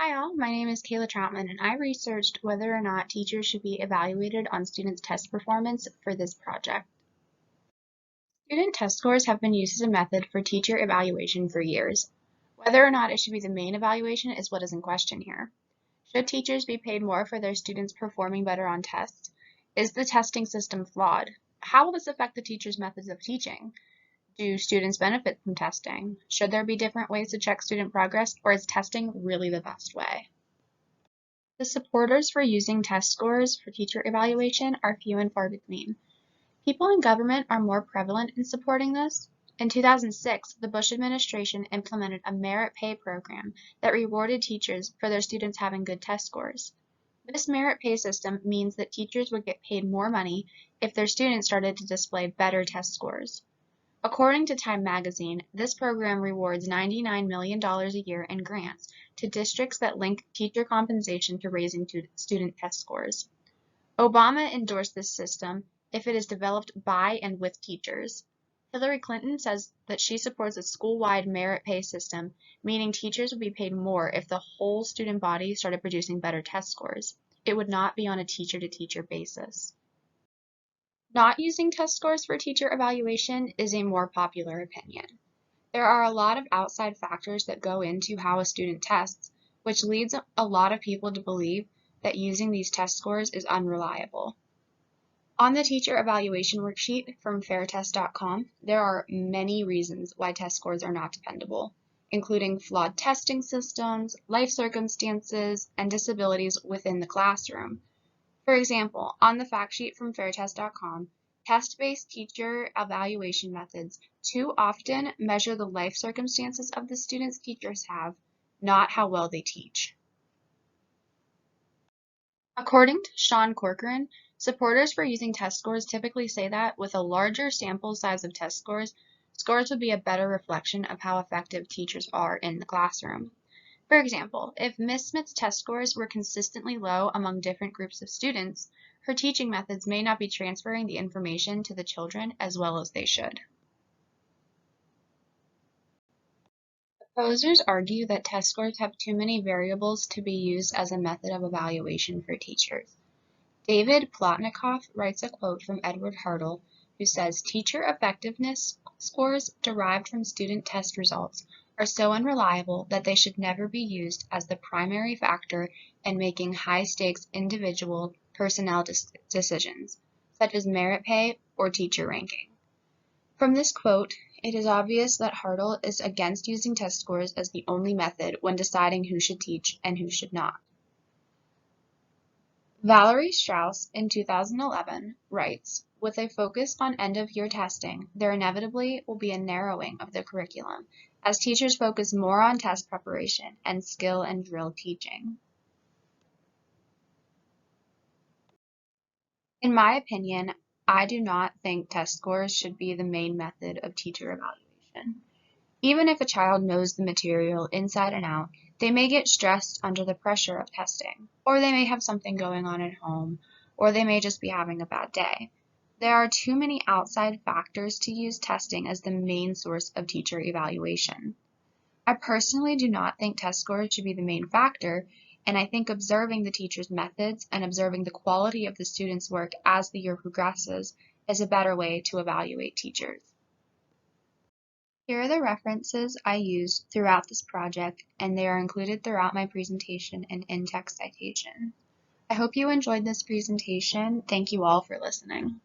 Hi all, my name is Kayla Troutman and I researched whether or not teachers should be evaluated on students' test performance for this project. Student test scores have been used as a method for teacher evaluation for years. Whether or not it should be the main evaluation is what is in question here. Should teachers be paid more for their students performing better on tests? Is the testing system flawed? How will this affect the teacher's methods of teaching? Do students benefit from testing? Should there be different ways to check student progress, or is testing really the best way? The supporters for using test scores for teacher evaluation are few and far between. People in government are more prevalent in supporting this. In 2006, the Bush administration implemented a merit pay program that rewarded teachers for their students having good test scores. This merit pay system means that teachers would get paid more money if their students started to display better test scores. According to Time magazine, this program rewards $99 million a year in grants to districts that link teacher compensation to raising student test scores. Obama endorsed this system if it is developed by and with teachers. Hillary Clinton says that she supports a school-wide merit pay system, meaning teachers would be paid more if the whole student body started producing better test scores. It would not be on a teacher-to-teacher basis. Not using test scores for teacher evaluation is a more popular opinion. There are a lot of outside factors that go into how a student tests, which leads a lot of people to believe that using these test scores is unreliable. On the teacher evaluation worksheet from fairtest.com, there are many reasons why test scores are not dependable, including flawed testing systems, life circumstances, and disabilities within the classroom. For example, on the fact sheet from fairtest.com, test-based teacher evaluation methods too often measure the life circumstances of the students teachers have, not how well they teach. According to Sean Corcoran, supporters for using test scores typically say that with a larger sample size of test scores, scores would be a better reflection of how effective teachers are in the classroom. For example, if Ms. Smith's test scores were consistently low among different groups of students, her teaching methods may not be transferring the information to the children as well as they should. Opposers argue that test scores have too many variables to be used as a method of evaluation for teachers. David Plotnikoff writes a quote from Edward Hartle, who says, "Teacher effectiveness scores derived from student test results are so unreliable that they should never be used as the primary factor in making high-stakes individual personnel decisions, such as merit pay or teacher ranking." From this quote, it is obvious that Hartle is against using test scores as the only method when deciding who should teach and who should not. Valerie Strauss in 2011 writes, "With a focus on end-of-year testing, there inevitably will be a narrowing of the curriculum as teachers focus more on test preparation and skill and drill teaching." In my opinion, I do not think test scores should be the main method of teacher evaluation. Even if a child knows the material inside and out, they may get stressed under the pressure of testing, or they may have something going on at home, or they may just be having a bad day. There are too many outside factors to use testing as the main source of teacher evaluation. I personally do not think test scores should be the main factor, and I think observing the teacher's methods and observing the quality of the student's work as the year progresses is a better way to evaluate teachers. Here are the references I used throughout this project, and they are included throughout my presentation and in-text citation. I hope you enjoyed this presentation. Thank you all for listening.